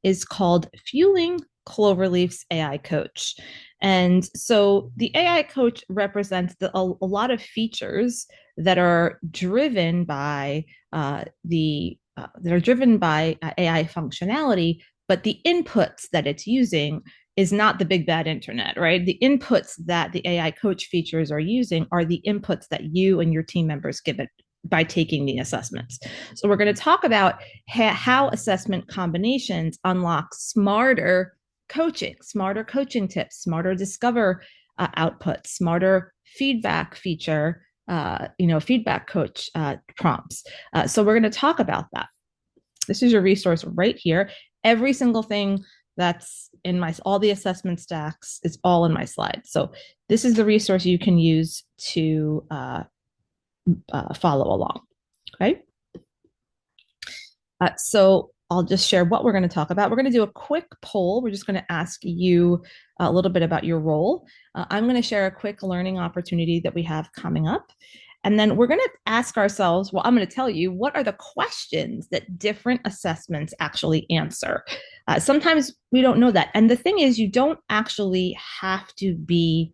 is called Fueling Cloverleaf's AI Coach. And so the AI Coach represents a lot of features that are driven by AI functionality, but the inputs that it's using is not the big bad internet, right? The inputs that the AI coach features are using are the inputs that you and your team members give it by taking the assessments. So we're going to talk about how assessment combinations unlock smarter coaching tips, smarter discover outputs, smarter feedback feature, feedback coach prompts. So we're going to talk about that. This is your resource right here. Every single thing that's in all the assessment stacks is all in my slides. So this is the resource you can use to follow along. Okay. So I'll just share what we're going to talk about. We're going to do a quick poll. We're just going to ask you a little bit about your role. I'm going to share a quick learning opportunity that we have coming up. And then we're going to ask ourselves, well, I'm going to tell you, what are the questions that different assessments actually answer? Sometimes we don't know that. And the thing is, you don't actually have to be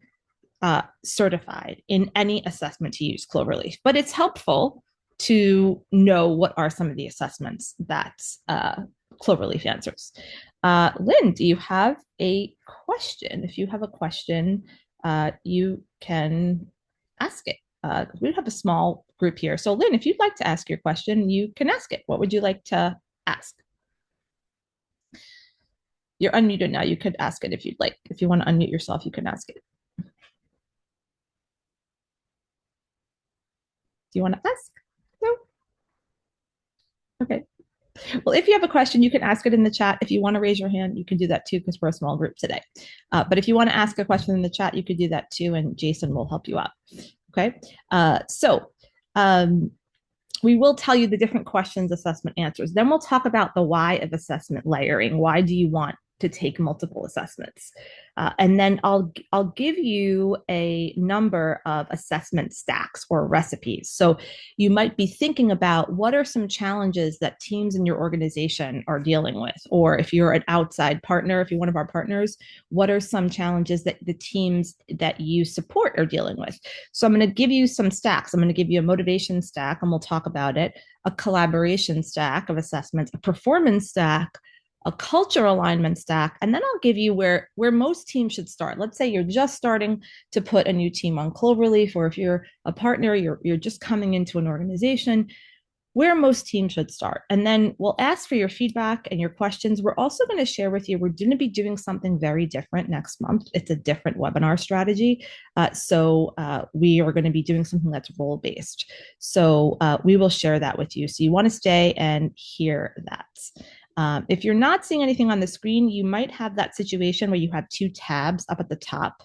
certified in any assessment to use Cloverleaf, but it's helpful to know what are some of the assessments that Cloverleaf answers. Lynn, do you have a question? If you have a question, you can ask it. We have a small group here. So Lynn, if you'd like to ask your question, you can ask it. What would you like to ask? You're unmuted now. You could ask it if you'd like. If you want to unmute yourself, you can ask it. Do you want to ask? No? Okay. Well, if you have a question, you can ask it in the chat. If you want to raise your hand, you can do that too, because we're a small group today. But if you want to ask a question in the chat, you could do that too, and Jason will help you out. Okay. We will tell you the different questions assessment answers. Then we'll talk about the why of assessment layering. Why do you want to take multiple assessments? And then I'll give you a number of assessment stacks or recipes. So you might be thinking about what are some challenges that teams in your organization are dealing with, or if you're an outside partner, if you're one of our partners, what are some challenges that the teams that you support are dealing with? So I'm going to give you some stacks. I'm going to give you a motivation stack, and we'll talk about it, a collaboration stack of assessments, a performance stack, a culture alignment stack, and then I'll give you where most teams should start. Let's say you're just starting to put a new team on Cloverleaf, or if you're a partner, you're just coming into an organization, where most teams should start. And then we'll ask for your feedback and your questions. We're also going to share with you, we're going to be doing something very different next month. It's a different webinar strategy. So we are going to be doing something that's role-based. So we will share that with you. So you want to stay and hear that. If you're not seeing anything on the screen, you might have that situation where you have two tabs up at the top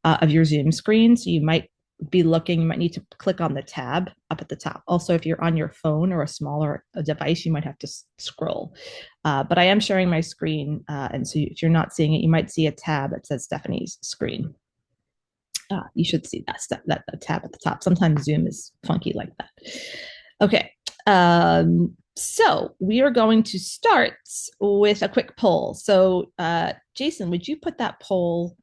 of your Zoom screen. So you might be looking, you might need to click on the tab up at the top. Also, if you're on your phone or a smaller device, you might have to scroll. But I am sharing my screen. And so if you're not seeing it, you might see a tab that says Stephanie's screen. You should see that tab at the top. Sometimes Zoom is funky like that. Okay. So we are going to start with a quick poll. So Jason, would you put that poll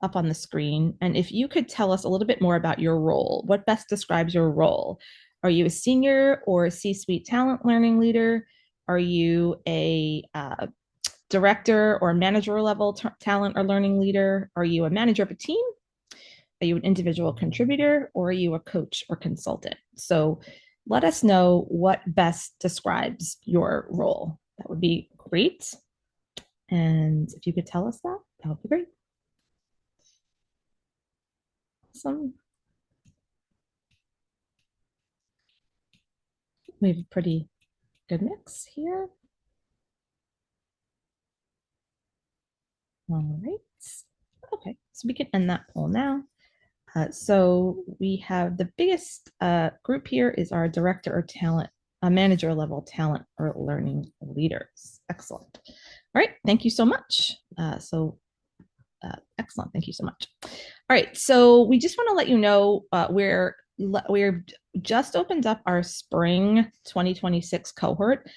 up on the screen? And if you could tell us a little bit more about your role, what best describes your role? Are you a senior or a C-suite talent learning leader? Are you a director or manager level talent or learning leader? Are you a manager of a team? Are you an individual contributor, or are you a coach or consultant? So let us know what best describes your role. That would be great. And if you could tell us that, that would be great. Awesome. We have a pretty good mix here. All right. Okay, so we can end that poll now. So we have the biggest group here is our director or talent, manager level talent or learning leaders. Excellent. All right, thank you so much. Excellent, thank you so much. All right, so we just want to let you know we're just opened up our spring 2026 cohort,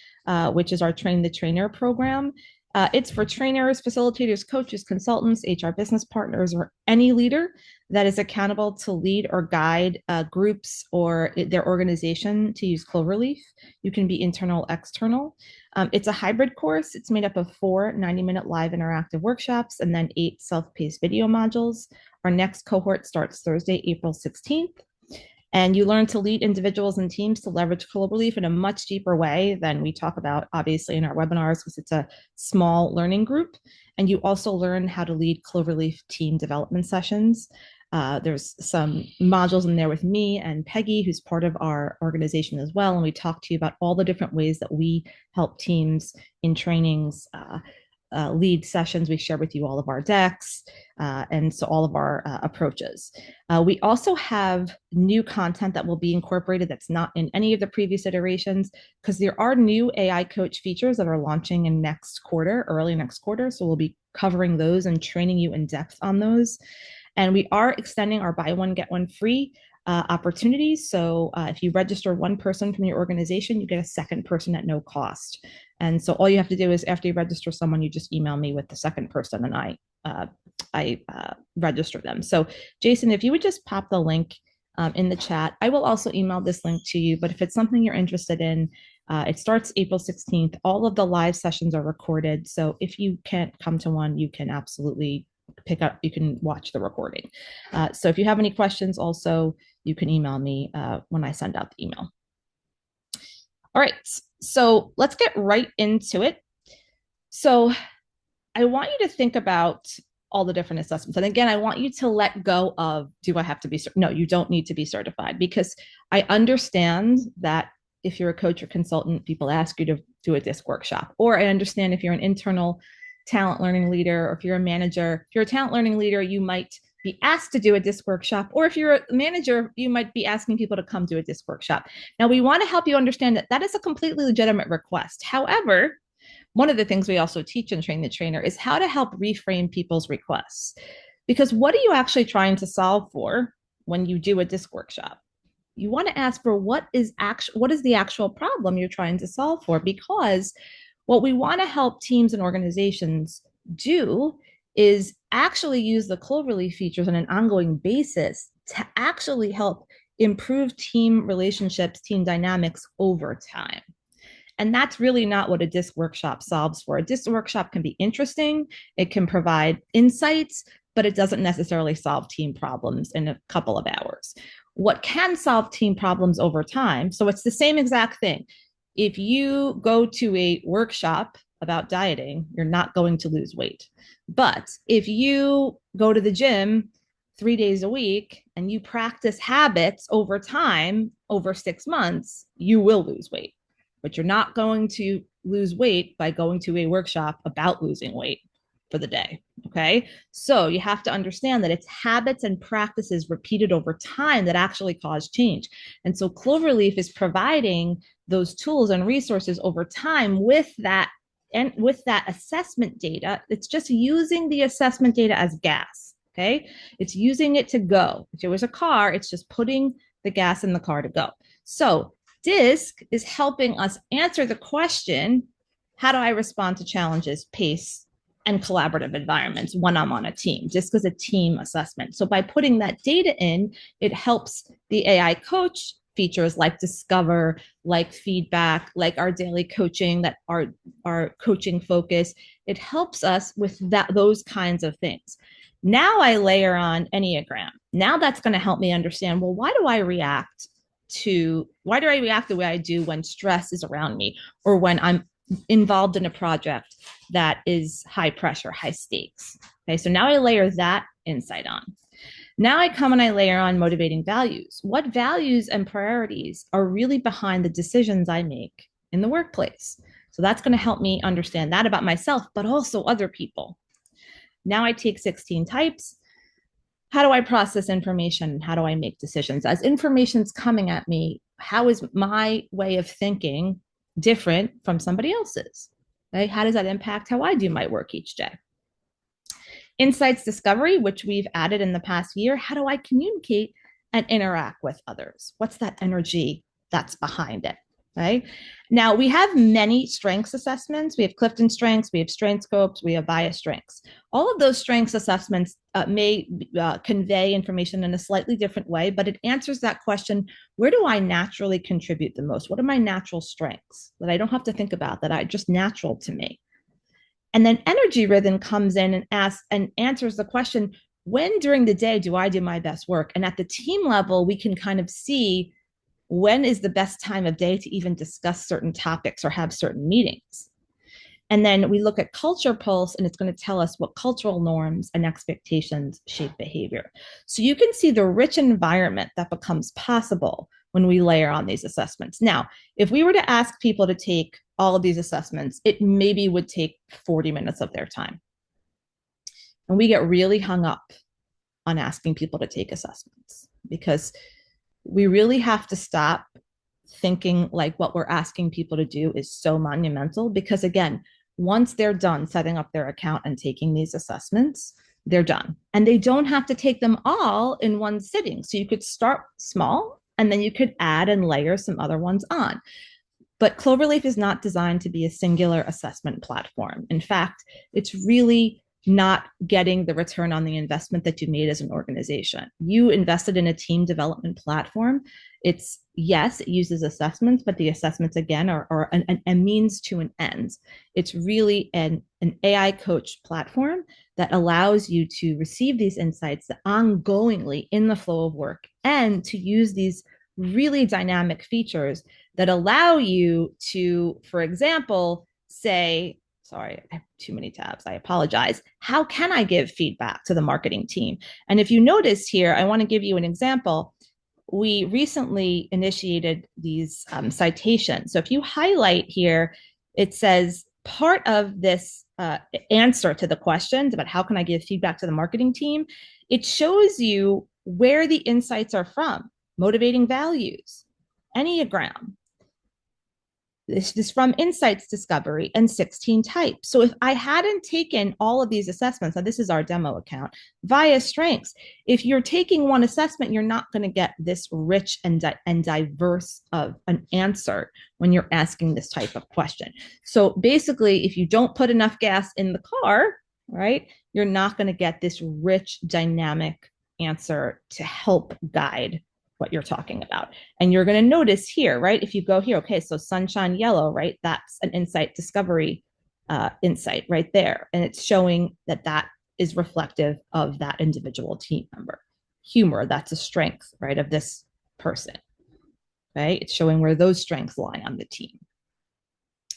which is our Train the Trainer program. It's for trainers, facilitators, coaches, consultants, HR business partners, or any leader that is accountable to lead or guide groups or their organization to use Cloverleaf. You can be internal, external. It's a hybrid course. It's made up of 4 90-minute live interactive workshops and then 8 self-paced video modules. Our next cohort starts Thursday, April 16th. And you learn to lead individuals and teams to leverage Cloverleaf in a much deeper way than we talk about, obviously, in our webinars, because it's a small learning group. And you also learn how to lead Cloverleaf team development sessions. There's some modules in there with me and Peggy, who's part of our organization as well. And we talk to you about all the different ways that we help teams in trainings, lead sessions. We share with you all of our decks and so all of our approaches. We also have new content that will be incorporated that's not in any of the previous iterations, because there are new AI coach features that are launching in next quarter, early next quarter. So we'll be covering those and training you in depth on those. And we are extending our buy one, get one free opportunities. So if you register one person from your organization, you get a second person at no cost. And so all you have to do is after you register someone, you just email me with the second person and I register them. So Jason, if you would just pop the link in the chat, I will also email this link to you. But if it's something you're interested in, it starts April 16th. All of the live sessions are recorded. So if you can't come to one, you can absolutely you can watch the recording. So if you have any questions also, you can email me when I send out the email. All right, so let's get right into it. So I want you to think about all the different assessments. And again, I want you to let go of, do I have to be, no, you don't need to be certified, because I understand that if you're a coach or consultant, people ask you to do a DISC workshop, or I understand if you're an internal talent learning leader, or if you're a manager, if you're a talent learning leader, you might be asked to do a DISC workshop, or if you're a manager, you might be asking people to come do a DISC workshop. Now, we want to help you understand that that is a completely legitimate request. However, one of the things we also teach and train the trainer is how to help reframe people's requests. Because what are you actually trying to solve for when you do a DISC workshop? You want to ask for what is the actual problem you're trying to solve for, because what we want to help teams and organizations do is actually use the Cloverleaf features on an ongoing basis to actually help improve team relationships, team dynamics over time. And that's really not what a DISC workshop solves for. A DISC workshop can be interesting, it can provide insights, but it doesn't necessarily solve team problems in a couple of hours. What can solve team problems over time, so it's the same exact thing. If you go to a workshop about dieting, you're not going to lose weight. But if you go to the gym 3 days a week and you practice habits over time, over 6 months, you will lose weight. But you're not going to lose weight by going to a workshop about losing weight for the day. Okay. So you have to understand that it's habits and practices repeated over time that actually cause change. And so Cloverleaf is providing those tools and resources over time with that, and with that assessment data. It's just using the assessment data as gas. Okay. It's using it to go. If it was a car, it's just putting the gas in the car to go. So DISC is helping us answer the question, how do I respond to challenges, pace, and collaborative environments when I'm on a team? DISC is a team assessment. So by putting that data in, it helps the AI coach features like Discover, like feedback, like our daily coaching, that our coaching focus. It helps us with those kinds of things. Now I layer on Enneagram. Now that's going to help me understand, well, why do I react the way I do when stress is around me, or when I'm involved in a project that is high pressure, high stakes? Okay, so now I layer that insight on. Now I come and I layer on motivating values. What values and priorities are really behind the decisions I make in the workplace? So that's going to help me understand that about myself, but also other people. Now I take 16 types. How do I process information? How do I make decisions? As information's coming at me, how is my way of thinking different from somebody else's? Right? How does that impact how I do my work each day? Insights discovery, which we've added in the past year. How do I communicate and interact with others? What's that energy that's behind it? Right. Now we have many strengths assessments. We have CliftonStrengths, we have strength scopes, we have bias strengths. All of those strengths assessments may convey information in a slightly different way, but it answers that question: where do I naturally contribute the most? What are my natural strengths that I don't have to think about, that are just natural to me? And then energy rhythm comes in and asks and answers the question: when during the day do I do my best work? And at the team level, we can kind of see when is the best time of day to even discuss certain topics or have certain meetings. And then we look at culture pulse, and it's going to tell us what cultural norms and expectations shape behavior. So you can see the rich environment that becomes possible when we layer on these assessments. Now, if we were to ask people to take all of these assessments, it maybe would take 40 minutes of their time. And we get really hung up on asking people to take assessments because we really have to stop thinking like what we're asking people to do is so monumental, because again, once they're done setting up their account and taking these assessments, they're done. And they don't have to take them all in one sitting. So you could start small and then you could add and layer some other ones on. But Cloverleaf is not designed to be a singular assessment platform. In fact, it's really not getting the return on the investment that you made as an organization. You invested in a team development platform. It's, yes, it uses assessments, but the assessments, again, are a means to an end. It's really an AI coach platform that allows you to receive these insights ongoingly in the flow of work and to use these really dynamic features that allow you to, for example, say, sorry, I have too many tabs, I apologize. How can I give feedback to the marketing team? And if you notice here, I want to give you an example. We recently initiated these citations. So if you highlight here, it says part of this answer to the questions about how can I give feedback to the marketing team, it shows you where the insights are from: motivating values, Enneagram. This is from Insights Discovery and 16 types. So if I hadn't taken all of these assessments, now this is our demo account, via strengths, if you're taking one assessment, you're not going to get this rich and diverse of an answer when you're asking this type of question. So basically, if you don't put enough gas in the car, right, you're not going to get this rich, dynamic answer to help guide what you're talking about. And you're going to notice here, right? If you go here, okay, so sunshine yellow, right? That's an insight discovery insight right there. And it's showing that that is reflective of that individual team member. Humor, that's a strength, right, of this person, right? It's showing where those strengths lie on the team.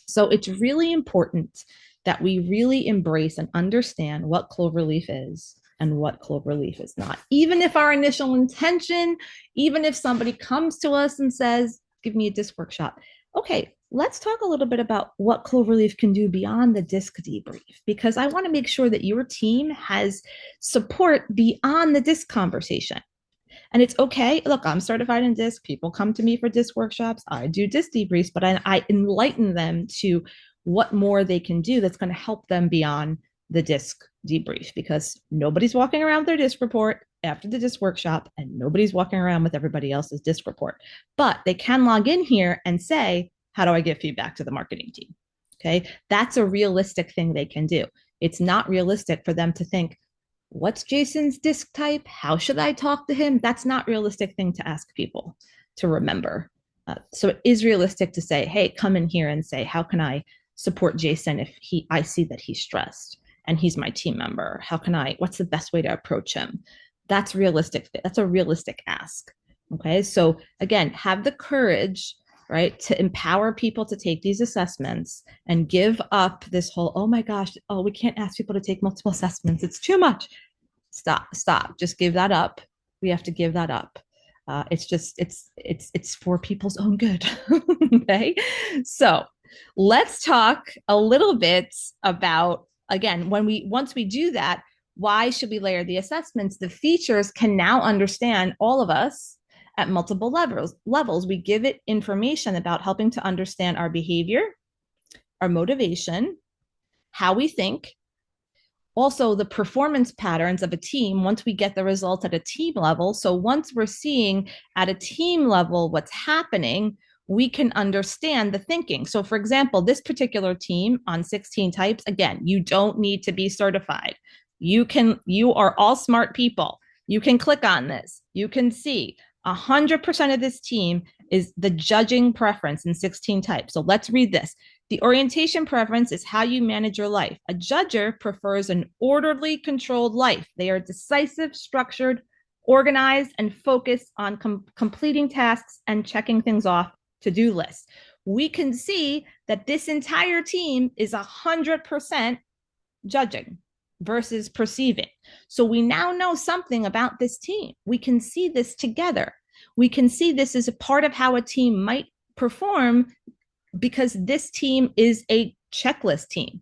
So it's really important that we really embrace and understand what Cloverleaf is and what Cloverleaf is not. Even if our initial intention, even if somebody comes to us and says, give me a disc workshop. Okay, let's talk a little bit about what Cloverleaf can do beyond the disc debrief, because I want to make sure that your team has support beyond the disc conversation. And it's okay. Look, I'm certified in disc. People come to me for disc workshops. I do disc debriefs, but I enlighten them to what more they can do that's going to help them beyond the disc debrief, because nobody's walking around with their disc report after the disc workshop and nobody's walking around with everybody else's disc report. But they can log in here and say, how do I give feedback to the marketing team? Okay, that's a realistic thing they can do. It's not realistic for them to think, what's Jason's disc type? How should I talk to him? That's not a realistic thing to ask people to remember. So it is realistic to say, hey, come in here and say, how can I support Jason if I see that he's stressed and he's my team member? How can what's the best way to approach him? That's realistic. That's a realistic ask. Okay. So again, have the courage, right, to empower people to take these assessments and give up this whole, oh my gosh, oh, we can't ask people to take multiple assessments. It's too much. Stop. Just give that up. We have to give that up. It's for people's own good. Okay. So let's talk a little bit about, again, once we do that, why should we layer the assessments? The features can now understand all of us at multiple levels. We give it information about helping to understand our behavior, our motivation, how we think, also the performance patterns of a team once we get the results at a team level. So once we're seeing at a team level what's happening, we can understand the thinking. So for example, this particular team on 16 types, again, you don't need to be certified. You are all smart people. You can click on this. You can see 100% of this team is the judging preference in 16 types. So let's read this. The orientation preference is how you manage your life. A judger prefers an orderly, controlled life. They are decisive, structured, organized, and focused on completing tasks and checking things off to-do lists. We can see that this entire team is 100% judging versus perceiving. So we now know something about this team. We can see this together. We can see this as a part of how a team might perform because this team is a checklist team.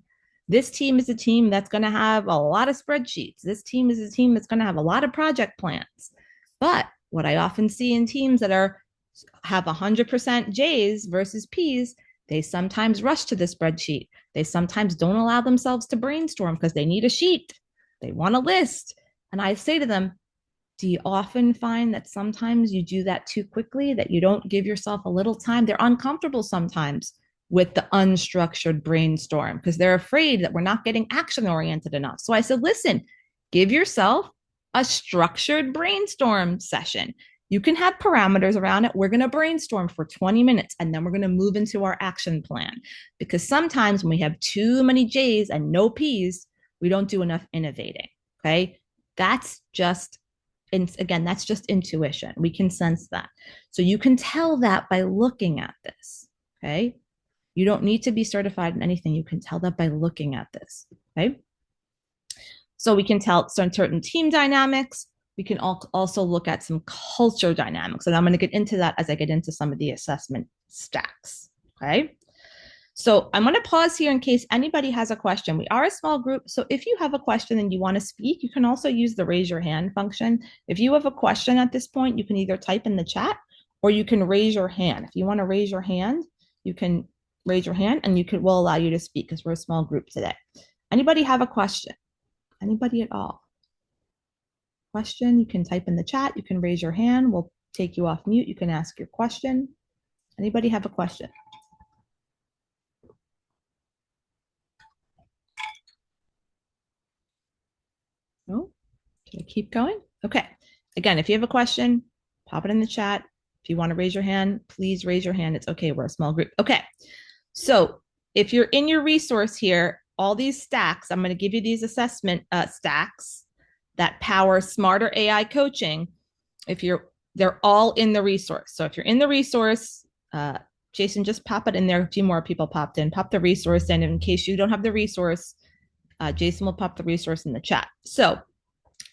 This team is a team that's going to have a lot of spreadsheets. This team is a team that's going to have a lot of project plans. But what I often see in teams that have 100% J's versus P's, they sometimes rush to the spreadsheet. They sometimes don't allow themselves to brainstorm because they need a sheet. They want a list. And I say to them, do you often find that sometimes you do that too quickly, that you don't give yourself a little time? They're uncomfortable sometimes with the unstructured brainstorm because they're afraid that we're not getting action oriented enough. So I said, listen, give yourself a structured brainstorm session. You can have parameters around it. We're going to brainstorm for 20 minutes and then we're going to move into our action plan. Because sometimes when we have too many J's and no P's, we don't do enough innovating. Okay. That's just intuition. We can sense that. So you can tell that by looking at this. Okay. You don't need to be certified in anything. You can tell that by looking at this. Okay. So we can tell certain team dynamics. We can also look at some culture dynamics. And I'm going to get into that as I get into some of the assessment stacks. Okay. So I'm going to pause here in case anybody has a question. We are a small group. So if you have a question and you want to speak, you can also use the raise your hand function. If you have a question at this point, you can either type in the chat or you can raise your hand. If you want to raise your hand, you can raise your hand and we'll allow you to speak because we're a small group today. Anybody have a question? Anybody at all? Question, you can type in the chat. You can raise your hand. We'll take you off mute. You can ask your question. Anybody have a question? No? Can I keep going? Okay. Again, if you have a question, pop it in the chat. If you want to raise your hand, please raise your hand. It's okay. We're a small group. Okay. So if you're in your resource here, all these stacks, I'm going to give you these assessment stacks that power smarter AI coaching. They're all in the resource. So if you're in the resource, Jason, just pop it in there. A few more people popped in. Pop the resource in. In case you don't have the resource, Jason will pop the resource in the chat. So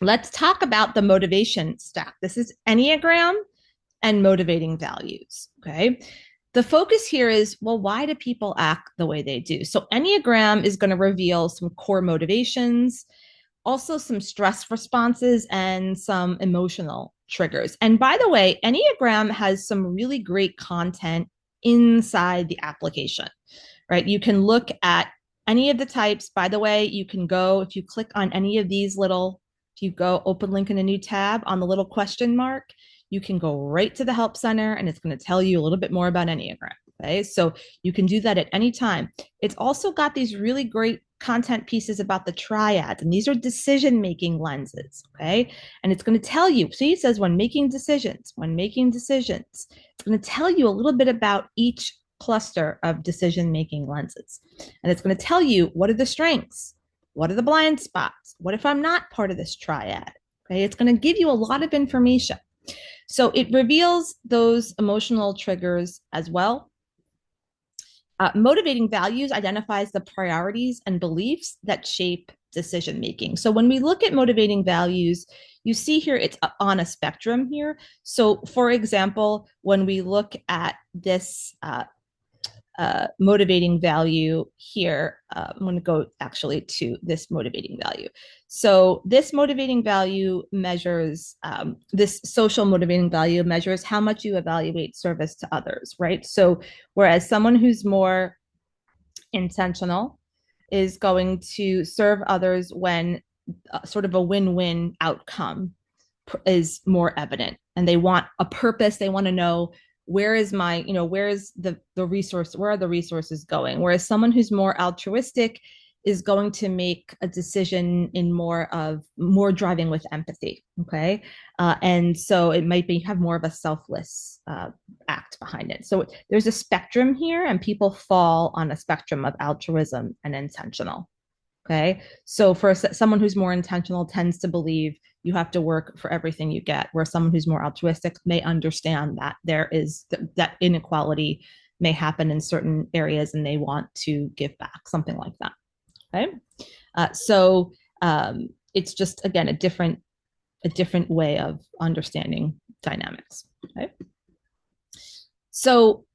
let's talk about the motivation stack. This is Enneagram and motivating values. Okay. The focus here is, well, why do people act the way they do? So Enneagram is going to reveal some core motivations, also some stress responses and some emotional triggers. And by the way, Enneagram has some really great content inside the application, right? You can look at any of the types. By the way, you can go, if you click on any of these if you go open link in a new tab on the little question mark, you can go right to the help center and it's going to tell you a little bit more about Enneagram. Okay. So you can do that at any time. It's also got these really great content pieces about the triads, and these are decision-making lenses. Okay. And it's going to tell you, see, it says when making decisions, it's going to tell you a little bit about each cluster of decision-making lenses. And it's going to tell you what are the strengths, what are the blind spots, what if I'm not part of this triad. Okay. It's going to give you a lot of information. So it reveals those emotional triggers as well. Motivating values identifies the priorities and beliefs that shape decision-making. So when we look at motivating values, you see here it's on a spectrum here. So for example, when we look at this motivating value here, I'm going to go actually to this motivating value. So this motivating value measures, this social motivating value measures how much you evaluate service to others, right? So whereas someone who's more intentional is going to serve others when sort of a win-win outcome is more evident, and they want a purpose. They want to know where is my, where is the resource, where are the resources going? Whereas someone who's more altruistic is going to make a decision in more driving with empathy. Okay. And so it might be have more of a selfless act behind it. So there's a spectrum here, and people fall on a spectrum of altruism and intentional. Okay. So for someone who's more intentional tends to believe you have to work for everything you get, where someone who's more altruistic may understand that there is that inequality may happen in certain areas and they want to give back, something like that. Okay. So it's just, again, a different way of understanding dynamics. Okay. So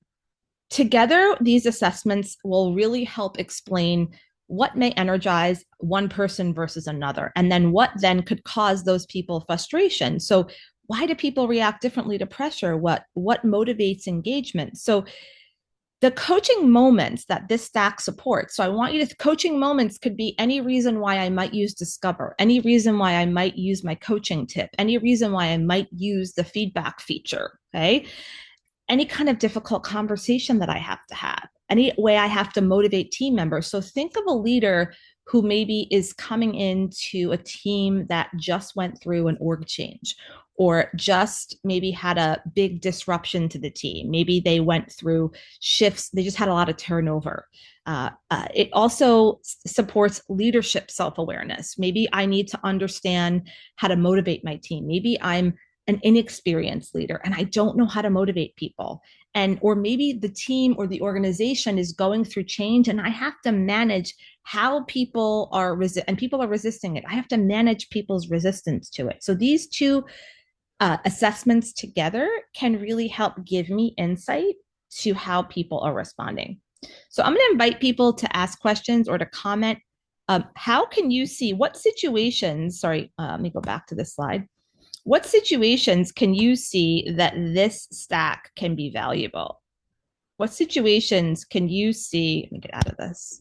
together, these assessments will really help explain what may energize one person versus another, and then what then could cause those people frustration. So why do people react differently to pressure? What motivates engagement? So the coaching moments that this stack supports. So I want you to, coaching moments could be any reason why I might use Discover, any reason why I might use my coaching tip, any reason why I might use the feedback feature. Okay. Any kind of difficult conversation that I have to have, any way I have to motivate team members. So think of a leader who maybe is coming into a team that just went through an org change, or just maybe had a big disruption to the team. Maybe they went through shifts, they just had a lot of turnover. It also supports leadership self-awareness. Maybe I need to understand how to motivate my team. Maybe I'm an inexperienced leader and I don't know how to motivate people. And or maybe the team or the organization is going through change and I have to manage how people are and people are resisting it. I have to manage people's resistance to it. So these two assessments together can really help give me insight to how people are responding. So I'm going to invite people to ask questions or to comment. How can you see what situations? Sorry, let me go back to this slide. What situations can you see that this stack can be valuable? What situations can you see? Let me get out of this.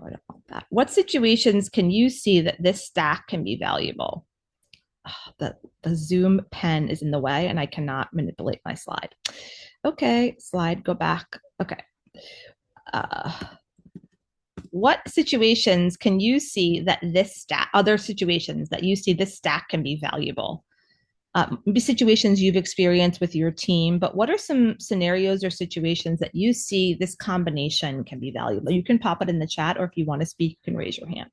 Oh, I don't want that. What situations can you see that this stack can be valuable? Oh, the Zoom pen is in the way and I cannot manipulate my slide. Okay, slide, go back. Okay. Uh, what situations can you see that this stack, other situations that you see this stack can be valuable? Maybe situations you've experienced with your team, but what are some scenarios or situations that you see this combination can be valuable? You can pop it in the chat, or if you want to speak, you can raise your hand.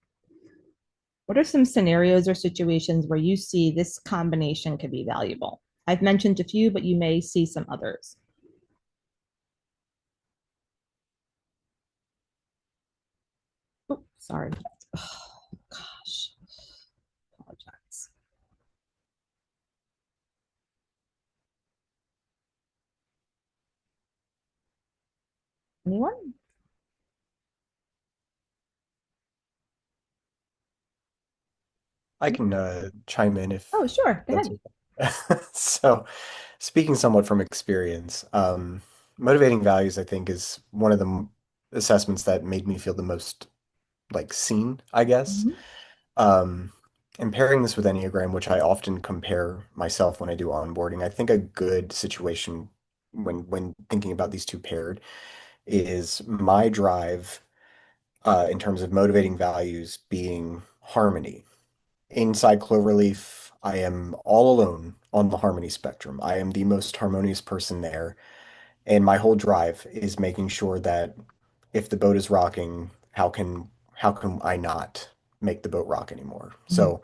What are some scenarios or situations where you see this combination can be valuable? I've mentioned a few, but you may see some others. Oh, sorry. Oh, gosh. Apologize. Anyone? I can chime in if Oh, sure. Go that's ahead. okay. So, speaking somewhat from experience, motivating values, I think, is one of the assessments that made me feel the most like seen, I guess. Mhm. Um, and pairing this with Enneagram, which I often compare myself when I do onboarding, I think a good situation when thinking about these two paired is my drive in terms of motivating values being harmony. Inside Cloverleaf, I am all alone on the harmony spectrum. I am the most harmonious person there, and my whole drive is making sure that if the boat is rocking, how can I not make the boat rock anymore? Mhm. So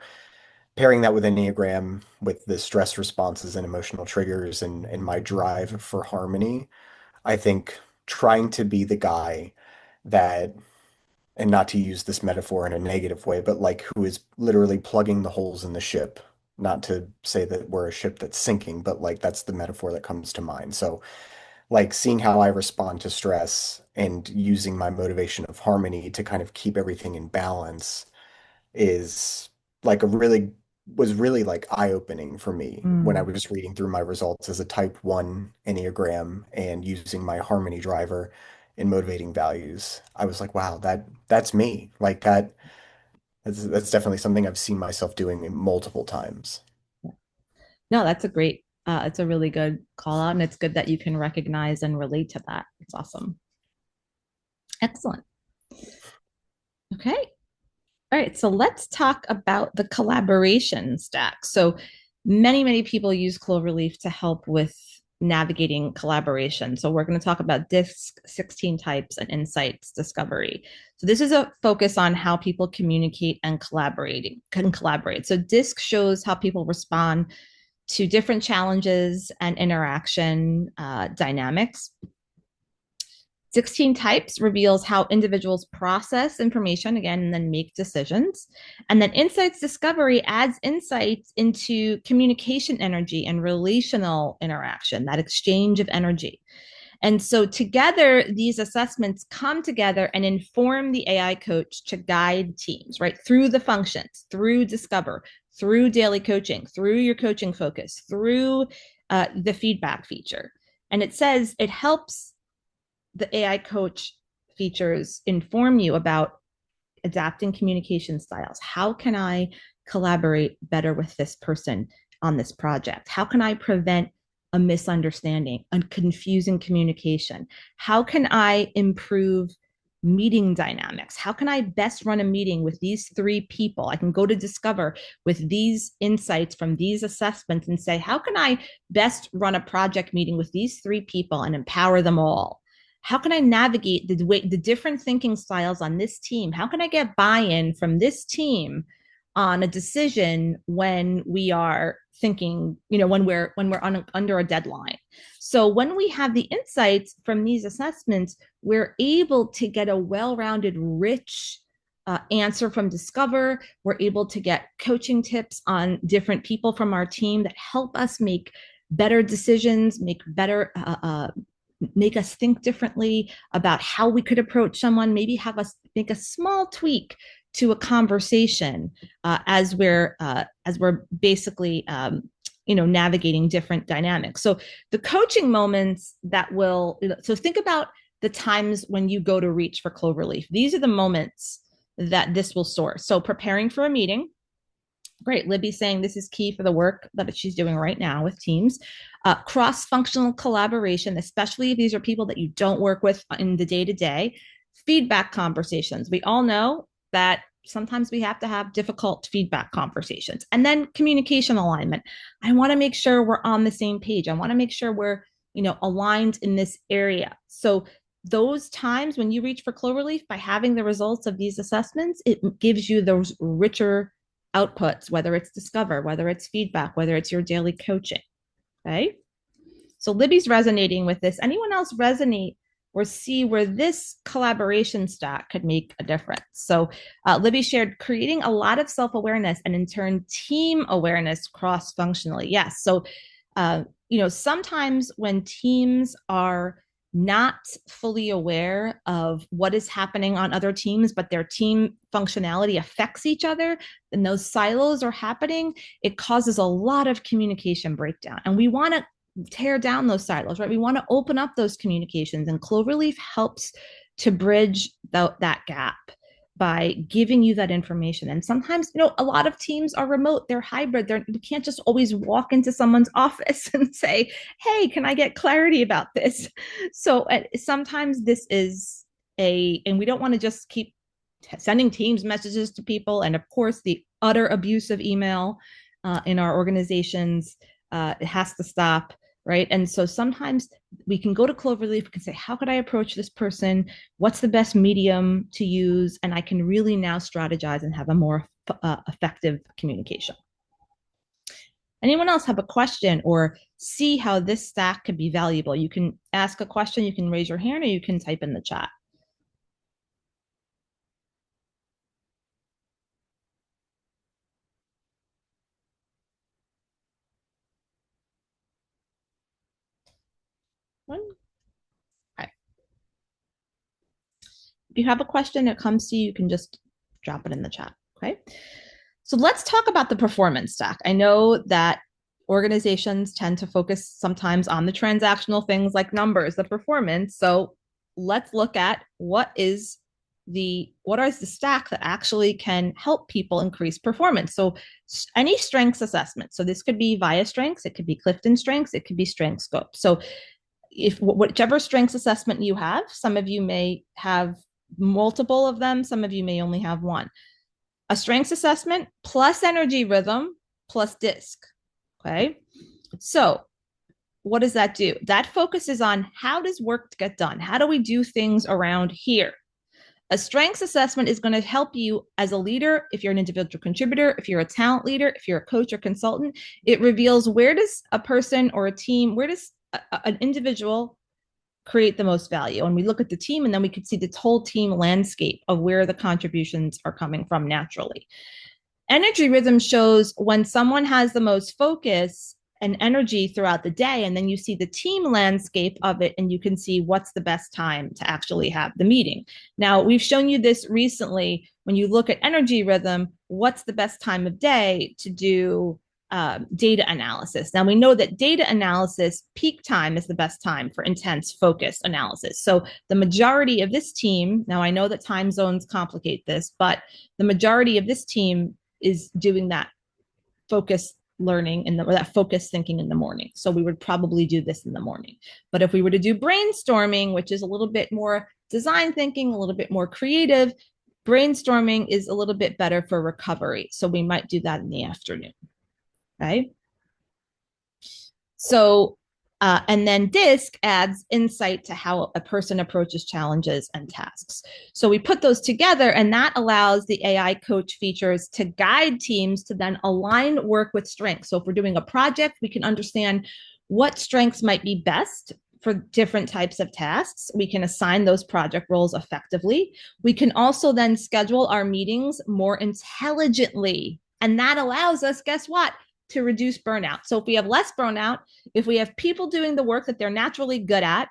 pairing that with Enneagram, with the stress responses and emotional triggers and my drive for harmony, I think trying to be the guy that, and not to use this metaphor in a negative way, but like who is literally plugging the holes in the ship. Not to say that we're a ship that's sinking, but like that's the metaphor that comes to mind. So, like seeing how I respond to stress and using my motivation of harmony to kind of keep everything in balance is like a really was really like eye-opening for me when I Mm. was reading through my results as a type 1 Enneagram and using my harmony driver in motivating values. I was like, wow, that's me. Like that's definitely something I've seen myself doing multiple times. No, that's a great It's a really good call out, and it's good that you can recognize and relate to that. It's awesome. Excellent. Okay. All right. So let's talk about the collaboration stack. So many people use Cloverleaf to help with navigating collaboration. So we're going to talk about DISC 16 types and insights discovery. So this is a focus on how people communicate and can collaborate. So DISC shows how people respond to different challenges and interaction dynamics. 16 types reveals how individuals process information again and then make decisions. And then insights discovery adds insights into communication energy and relational interaction, that exchange of energy. And so together, these assessments come together and inform the AI coach to guide teams, right? Through the functions, through discover, through daily coaching, through your coaching focus, through the feedback feature. And it says it helps the AI coach features inform you about adapting communication styles. How can I collaborate better with this person on this project? How can I prevent a misunderstanding, a confusing communication? How can I improve meeting dynamics? How can I best run a meeting with these three people? I can go to Discover with these insights from these assessments and say, how can I best run a project meeting with these three people and empower them all? How can I navigate the different thinking styles on this team? How can I get buy-in from this team on a decision when we are thinking, when we're under a deadline? So when we have the insights from these assessments, we're able to get a well-rounded, rich answer from Discover. We're able to get coaching tips on different people from our team that help us make better decisions, make us think differently about how we could approach someone, maybe have us make a small tweak to a conversation as we're basically navigating different dynamics. So the coaching moments so think about the times when you go to reach for Cloverleaf. These are the moments that this will source. So preparing for a meeting. Great. Libby's saying this is key for the work that she's doing right now with teams. Cross-functional collaboration, especially if these are people that you don't work with in the day-to-day. Feedback conversations. We all know that sometimes we have to have difficult feedback conversations. And then communication alignment. I want to make sure we're on the same page. I want to make sure we're, aligned in this area. So those times when you reach for Cloverleaf, by having the results of these assessments, it gives you those richer outputs, whether it's Discover, whether it's feedback, whether it's your daily coaching. Okay. So Libby's resonating with this. Anyone else resonate or see where this collaboration stack could make a difference? So Libby shared creating a lot of self-awareness and in turn team awareness cross-functionally. Yes. So, sometimes when teams are not fully aware of what is happening on other teams, but their team functionality affects each other, and those silos are happening, it causes a lot of communication breakdown. And we want to tear down those silos, right? We want to open up those communications, and Cloverleaf helps to bridge that gap by giving you that information. And sometimes, a lot of teams are remote, they're hybrid. You can't just always walk into someone's office and say, hey, can I get clarity about this? So sometimes this is and we don't want to just keep sending Teams messages to people. And of course, the utter abuse of email in our organizations, it has to stop. Right. And so sometimes we can go to Cloverleaf, we can say, how could I approach this person? What's the best medium to use? And I can really now strategize and have a more effective communication. Anyone else have a question or see how this stack could be valuable? You can ask a question, you can raise your hand, or you can type in the chat. One. Okay. If you have a question that comes to you, you can just drop it in the chat. Okay. So let's talk about the performance stack. I know that organizations tend to focus sometimes on the transactional things like numbers, the performance. So let's look at what is what is the stack that actually can help people increase performance. So any strengths assessment. So this could be via strengths, it could be CliftonStrengths, it could be strength scope. So if whichever strengths assessment you have, some of you may have multiple of them, some of you may only have one. A strengths assessment plus energy rhythm plus DISC. Okay. So what does that do? That focuses on how does work get done? How do we do things around here? A strengths assessment is going to help you as a leader. If you're an individual contributor, if you're a talent leader, if you're a coach or consultant, it reveals where does a person or a team, where does an individual create the most value. And we look at the team, and then we could see the whole team landscape of where the contributions are coming from naturally. Energy rhythm shows when someone has the most focus and energy throughout the day, and then you see the team landscape of it, and you can see what's the best time to actually have the meeting. Now, we've shown you this recently. When you look at energy rhythm, what's the best time of day to do data analysis? Now, we know that data analysis, peak time is the best time for intense focus analysis. So the majority of this team, now I know that time zones complicate this, but the majority of this team is doing that focus learning or that focus thinking in the morning. So we would probably do this in the morning. But if we were to do brainstorming, which is a little bit more design thinking, a little bit more creative, brainstorming is a little bit better for recovery. So we might do that in the afternoon. Okay. So, and then DISC adds insight to how a person approaches challenges and tasks. So we put those together, and that allows the AI coach features to guide teams to then align work with strengths. So if we're doing a project, we can understand what strengths might be best for different types of tasks. We can assign those project roles effectively. We can also then schedule our meetings more intelligently. And that allows us, guess what? To reduce burnout. So if we have less burnout, if we have people doing the work that they're naturally good at,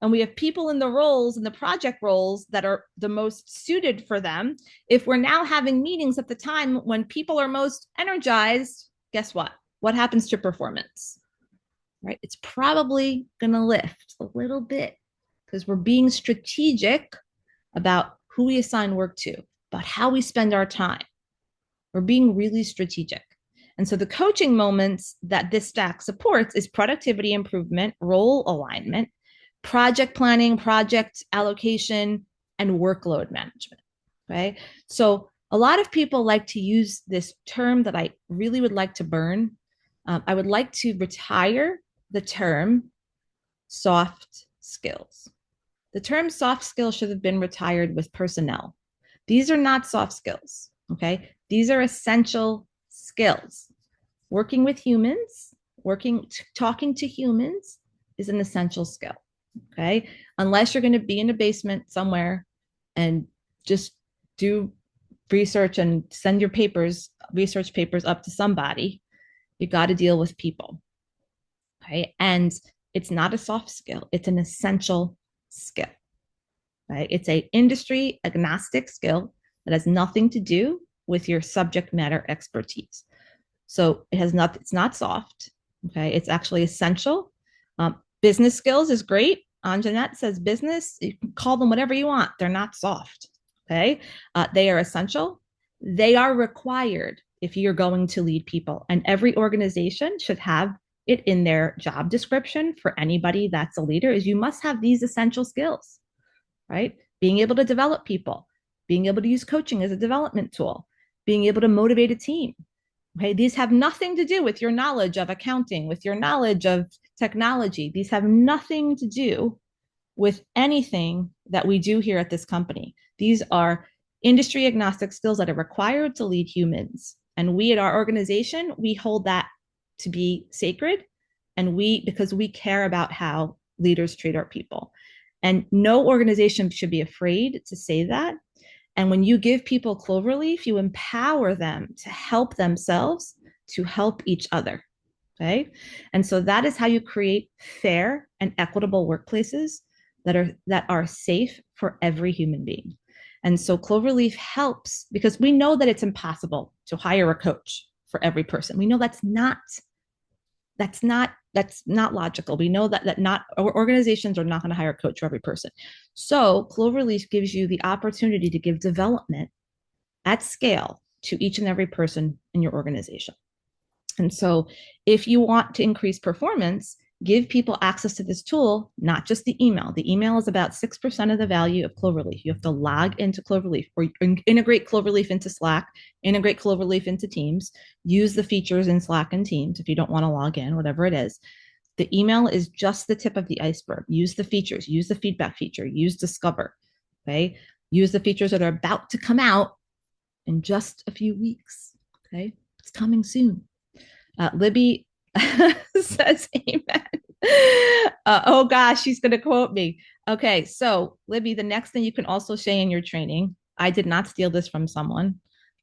and we have people in the roles, in the project roles that are the most suited for them, if we're now having meetings at the time when people are most energized, guess what? What happens to performance? Right? It's probably going to lift a little bit because we're being strategic about who we assign work to, about how we spend our time. We're being really strategic. And so the coaching moments that this stack supports is productivity improvement, role alignment, project planning, project allocation, and workload management. Okay. So a lot of people like to use this term that I really would like to burn. I would like to retire the term soft skills. The term soft skills should have been retired with personnel. These are not soft skills. Okay. These are essential skills. Working with humans, talking to humans is an essential skill. Okay. Unless you're going to be in a basement somewhere and just do research and send your research papers up to somebody, you got to deal with people. Okay. And it's not a soft skill. It's an essential skill. Right. It's an industry agnostic skill that has nothing to do with your subject matter expertise. So it's not soft. Okay. It's actually essential. Business skills is great. Anjanette says business, you can call them whatever you want. They're not soft. Okay. They are essential. They are required if you're going to lead people. And every organization should have it in their job description for anybody that's a leader is you must have these essential skills, right? Being able to develop people, being able to use coaching as a development tool, being able to motivate a team. Okay, these have nothing to do with your knowledge of accounting, with your knowledge of technology. These have nothing to do with anything that we do here at this company. These are industry agnostic skills that are required to lead humans. And we at our organization, we hold that to be sacred. And because we care about how leaders treat our people. And no organization should be afraid to say that. And when you give people Cloverleaf, you empower them to help themselves, to help each other. Okay. And so that is how you create fair and equitable workplaces that are safe for every human being. And so Cloverleaf helps because we know that it's impossible to hire a coach for every person. We know that's not That's not logical. We know that not organizations are not going to hire a coach for every person. So Cloverleaf gives you the opportunity to give development at scale to each and every person in your organization. And so if you want to increase performance, give people access to this tool, not just the email. The email is about 6% of the value of Cloverleaf. You have to log into Cloverleaf or integrate Cloverleaf into Slack, integrate Cloverleaf into Teams, use the features in Slack and Teams if you don't want to log in, whatever it is. The email is just the tip of the iceberg. Use the features, use the feedback feature, use Discover, okay? Use the features that are about to come out in just a few weeks, okay? It's coming soon. Libby says amen. Oh gosh, she's going to quote me. Okay, so Libby, the next thing you can also say in your training, I did not steal this from someone.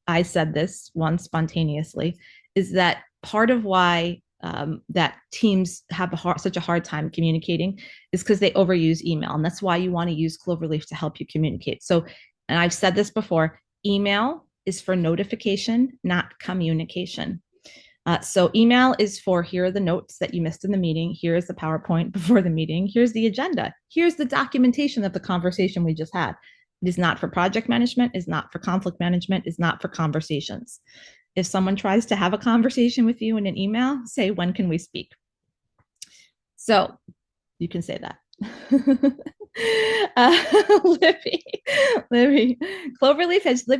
I said this once spontaneously, is that part of why that teams have such a hard time communicating is because they overuse email. And that's why you want to use Cloverleaf to help you communicate. So, and I've said this before, email is for notification, not communication. So email is for, here are the notes that you missed in the meeting. Here's the PowerPoint before the meeting. Here's the agenda. Here's the documentation of the conversation we just had. It is not for project management, is not for conflict management, is not for conversations. If someone tries to have a conversation with you in an email, say, when can we speak? So you can say that. Libby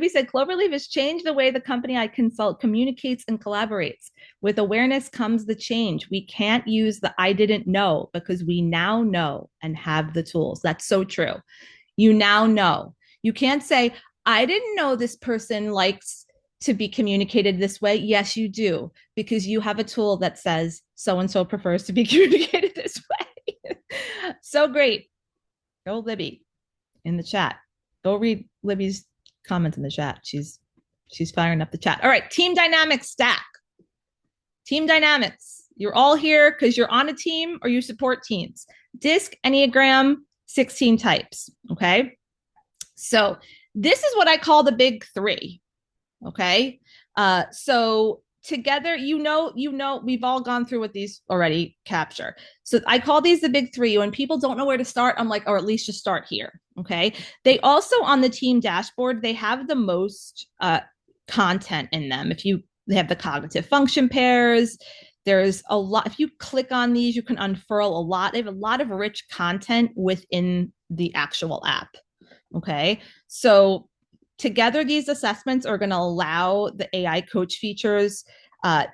said Cloverleaf has changed the way the company I consult communicates and collaborates. With awareness comes the change. We can't use the I didn't know because we now know and have the tools. That's so true. You now know. You can't say, I didn't know this person likes to be communicated this way. Yes, you do, because you have a tool that says so-and-so prefers to be communicated this way. So great. Go Libby in the chat. Go read Libby's comments in the chat. She's firing up the chat. All right, team dynamics stack. Team dynamics. You're all here because you're on a team or you support teams. DISC, Enneagram, 16 types. Okay. So this is what I call the big three. Okay. So together, we've all gone through what these already capture. So I call these the big three. When people don't know where to start, I'm like, or at least just start here. Okay. They also on the team dashboard, they have the most content in them. They have the cognitive function pairs. There's a lot. If you click on these, you can unfurl a lot. They have a lot of rich content within the actual app. Okay. So together, these assessments are going to allow the AI coach features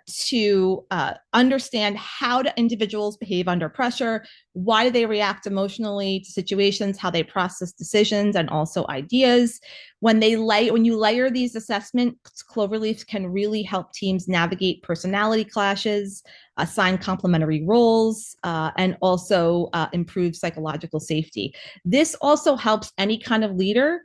to understand how do individuals behave under pressure, why do they react emotionally to situations, how they process decisions and also ideas. When you layer these assessments, Cloverleaf can really help teams navigate personality clashes, assign complementary roles, and also improve psychological safety. This also helps any kind of leader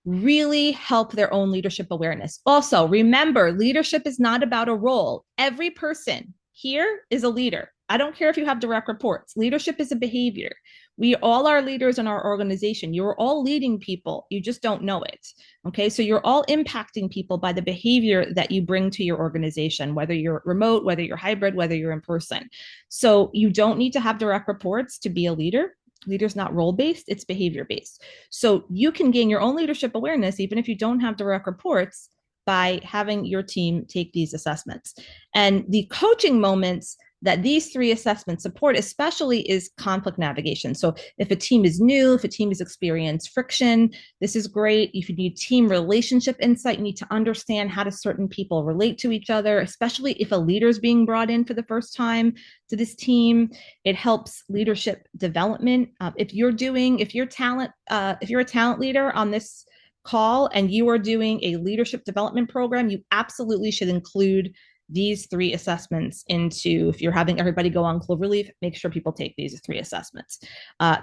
really help their own leadership awareness. Also, remember, leadership is not about a role. Every person here is a leader. I don't care if you have direct reports. Leadership is a behavior. We all are leaders in our organization. You're all leading people. You just don't know it. Okay, so you're all impacting people by the behavior that you bring to your organization, whether you're remote, whether you're hybrid, whether you're in person. So you don't need to have direct reports to be a leader. Leader's not role-based, it's behavior-based. So you can gain your own leadership awareness, even if you don't have direct reports, by having your team take these assessments. And the coaching moments that these three assessments support especially is conflict navigation. So if a team is new, if a team has experienced friction, this is great. If you need team relationship insight, you need to understand how do certain people relate to each other, especially if a leader is being brought in for the first time to this team. It helps leadership development. If you're a talent leader on this call and you are doing a leadership development program, you absolutely should include these three assessments into, if you're having everybody go on Cloverleaf, make sure people take these three assessments.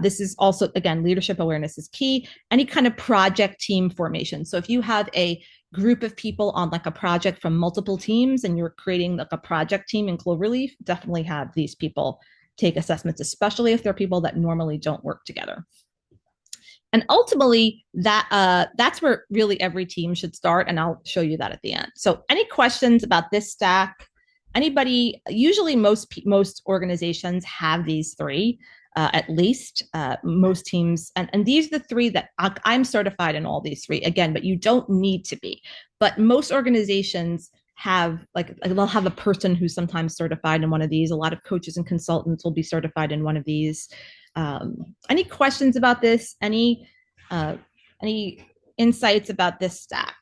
This is also, again, leadership awareness is key. Any kind of project team formation. So if you have a group of people on like a project from multiple teams and you're creating like a project team in Cloverleaf, definitely have these people take assessments, especially if they're people that normally don't work together. And ultimately, that's where really every team should start. And I'll show you that at the end. So any questions about this stack anybody, usually most organizations have these three. At least most teams, and these are the three that I'm certified in all these three again, but you don't need to be. But most organizations have, like, they'll have a person who's sometimes certified in one of these. A lot of coaches and consultants will be certified in one of these. Any questions about this? Any insights about this stack?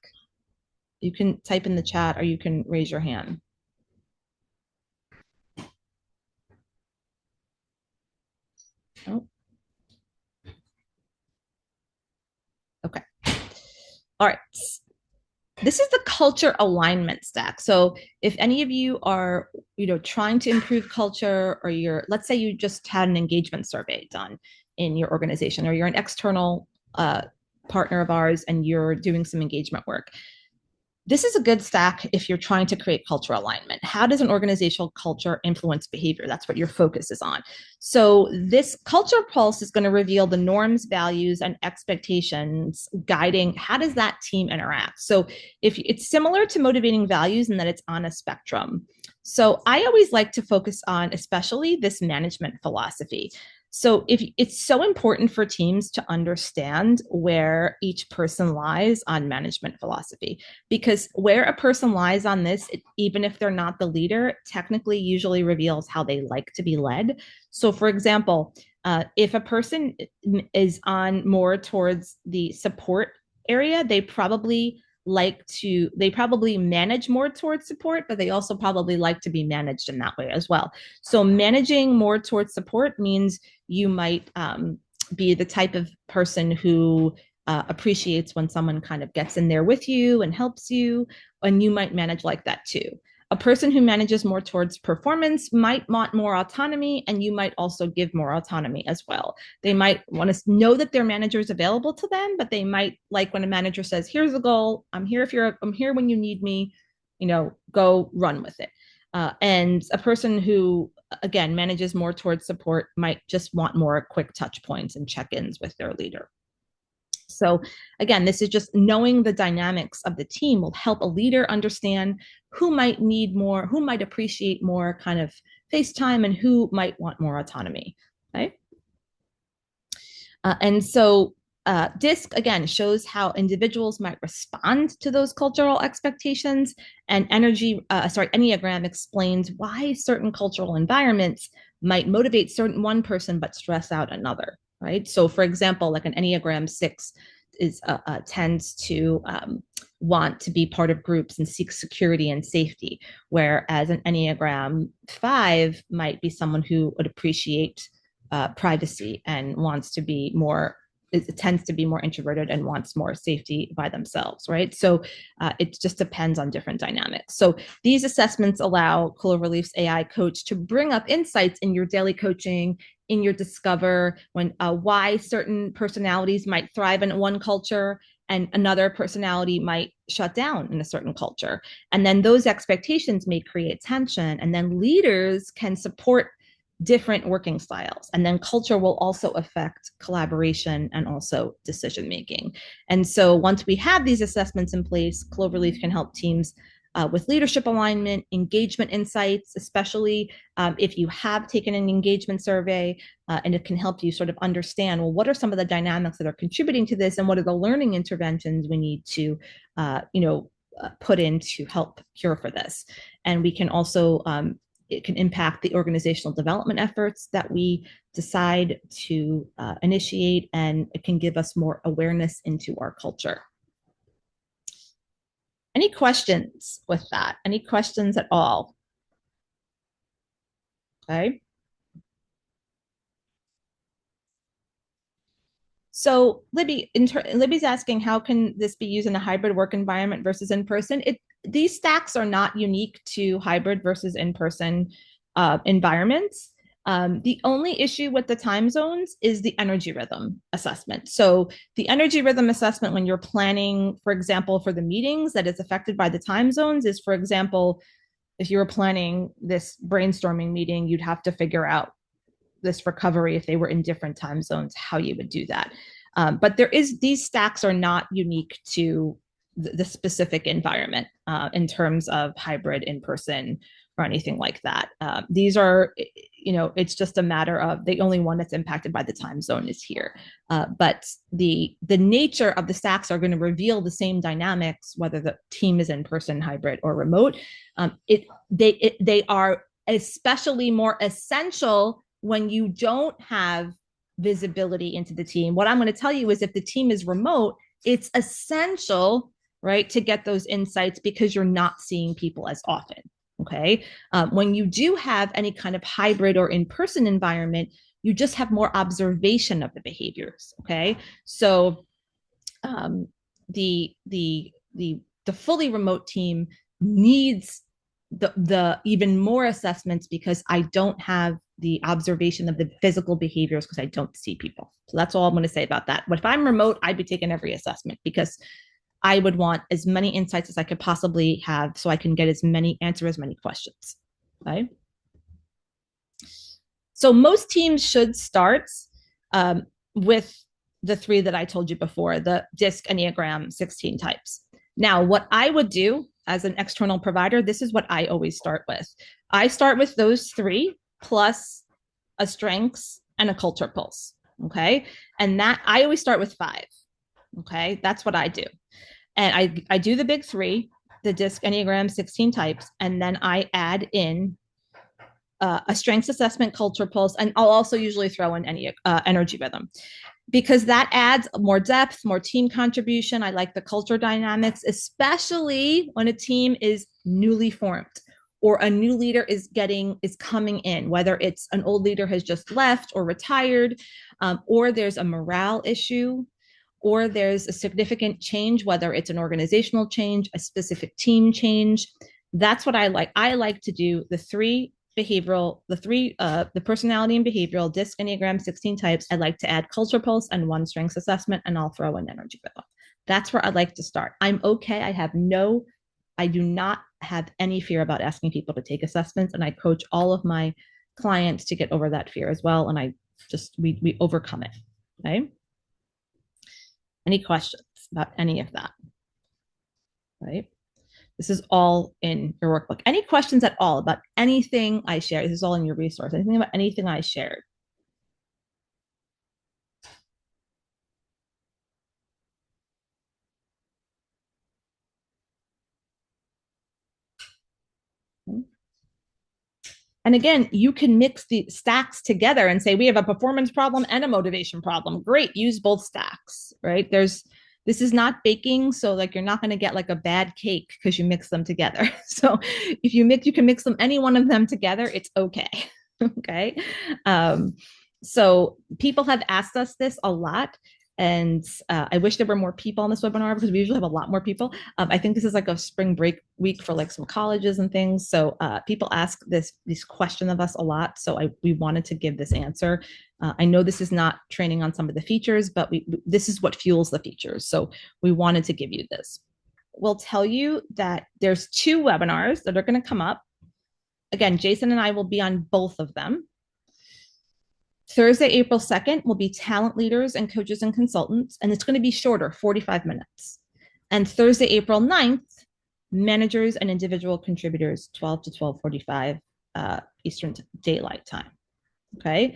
You can type in the chat or you can raise your hand. Oh. Okay. All right. This is the culture alignment stack. So if any of you are, trying to improve culture, or let's say you just had an engagement survey done in your organization, or you're an external partner of ours and you're doing some engagement work. This is a good stack if you're trying to create cultural alignment. How does an organizational culture influence behavior? That's what your focus is on. So this culture pulse is going to reveal the norms, values, and expectations guiding how does that team interact. So if it's similar to motivating values in that it's on a spectrum. So I always like to focus on especially this management philosophy. So if it's so important for teams to understand where each person lies on management philosophy, because where a person lies on this, even if they're not the leader, technically usually reveals how they like to be led. So for example, if a person is on more towards the support area, they probably manage more towards support, but they also probably like to be managed in that way as well. So managing more towards support means you might be the type of person who appreciates when someone kind of gets in there with you and helps you, and you might manage like that too. A person who manages more towards performance might want more autonomy, and you might also give more autonomy as well. They might want to know that their manager is available to them, but they might like when a manager says, here's the goal, I'm here when you need me, go run with it. And a person who, again, manages more towards support might just want more quick touch points and check-ins with their leader. So again, this is just knowing the dynamics of the team will help a leader understand who might need more, who might appreciate more kind of face time, and who might want more autonomy, right? And so DISC, again, shows how individuals might respond to those cultural expectations, and Enneagram explains why certain cultural environments might motivate one person but stress out another. Right. So, for example, like an Enneagram 6 tends to want to be part of groups and seek security and safety, whereas an Enneagram 5 might be someone who would appreciate privacy and wants to be more. It tends to be more introverted and wants more safety by themselves, right? So it just depends on different dynamics. So these assessments allow Cloverleaf's AI coach to bring up insights in your daily coaching, in your discover, why certain personalities might thrive in one culture and another personality might shut down in a certain culture. And then those expectations may create tension, and then leaders can support different working styles. And then culture will also affect collaboration and also decision making. And so once we have these assessments in place, Cloverleaf can help teams with leadership alignment, engagement insights, especially if you have taken an engagement survey, and it can help you sort of understand, well, what are some of the dynamics that are contributing to this, and what are the learning interventions we need to, put in to help cure for this. And we can also it can impact the organizational development efforts that we decide to initiate, and it can give us more awareness into our culture. Any questions with that? Any questions at all? Okay. So Libby's asking, how can this be used in a hybrid work environment versus in person? These stacks are not unique to hybrid versus in-person environments. The only issue with the time zones is the energy rhythm assessment. So the energy rhythm assessment, when you're planning, for example, for the meetings that is affected by the time zones, is, for example, if you were planning this brainstorming meeting, you'd have to figure out this recovery, if they were in different time zones, how you would do that. But these stacks are not unique to the specific environment in terms of hybrid, in-person, or anything like that. These are, it's just a matter of the only one that's impacted by the time zone is here. But the nature of the stacks are going to reveal the same dynamics, whether the team is in person, hybrid, or remote. They are especially more essential when you don't have visibility into the team. What I'm going to tell you is if the team is remote, it's essential, right, to get those insights because you're not seeing people as often. Okay. When you do have any kind of hybrid or in-person environment, you just have more observation of the behaviors. Okay. So the fully remote team needs the even more assessments because I don't have the observation of the physical behaviors because I don't see people. So that's all I'm going to say about that. But if I'm remote, I'd be taking every assessment because I would want as many insights as I could possibly have so I can get answer as many questions. Okay. So most teams should start with the 3 that I told you before, the DISC, Enneagram, 16 types. Now, what I would do as an external provider, this is what I always start with. I start with those 3 plus a strengths and a culture pulse. Okay. And that I always start with 5. Okay. That's what I do. And I do the big 3, the DISC, Enneagram, 16 types, and then I add in a strengths assessment, culture pulse, and I'll also usually throw in any energy rhythm because that adds more depth, more team contribution. I like the culture dynamics, especially when a team is newly formed or a new leader is coming in, whether it's an old leader has just left or retired, or there's a morale issue, or there's a significant change, whether it's an organizational change, a specific team change. That's what I like. I like to do the 3 behavioral, the personality and behavioral, DISC, Enneagram, 16 types. I like to add culture pulse and 1 strengths assessment, and I'll throw in energy rhythm. That's where I'd like to start. I'm okay. I do not have any fear about asking people to take assessments, and I coach all of my clients to get over that fear as well. And we overcome it. Okay. Any questions about any of that? Right. This is all in your workbook. Any questions at all about anything I shared? This is all in your resource. Anything about anything I shared? And again, you can mix the stacks together and say, we have a performance problem and a motivation problem. Great, use both stacks, right? This is not baking, so like you're not going to get like a bad cake because you mix them together. So if you can mix them, any one of them together, it's okay. Okay. So people have asked us this a lot. And I wish there were more people on this webinar because we usually have a lot more people. I think this is like a spring break week for like some colleges and things. So people ask this question of us a lot. So we wanted to give this answer. I know this is not training on some of the features, but this is what fuels the features. So we wanted to give you this. We'll tell you that there's 2 webinars that are going to come up. Again, Jason and I will be on both of them. Thursday, April 2nd will be talent leaders and coaches and consultants, and it's going to be shorter, 45 minutes. And Thursday, April 9th, managers and individual contributors, 12 to 12:45 Eastern Daylight Time. Okay.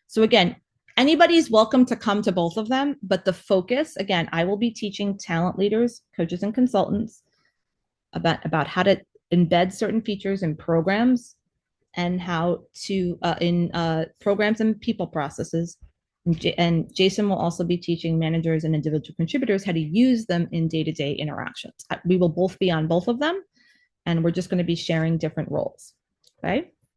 So again, anybody's welcome to come to both of them, but the focus, again, I will be teaching talent leaders, coaches, and consultants about how to embed certain features in programs and how to in programs and people processes. And Jason will also be teaching managers and individual contributors how to use them in day-to-day interactions. We will both be on both of them, and we're just going to be sharing different roles. Okay.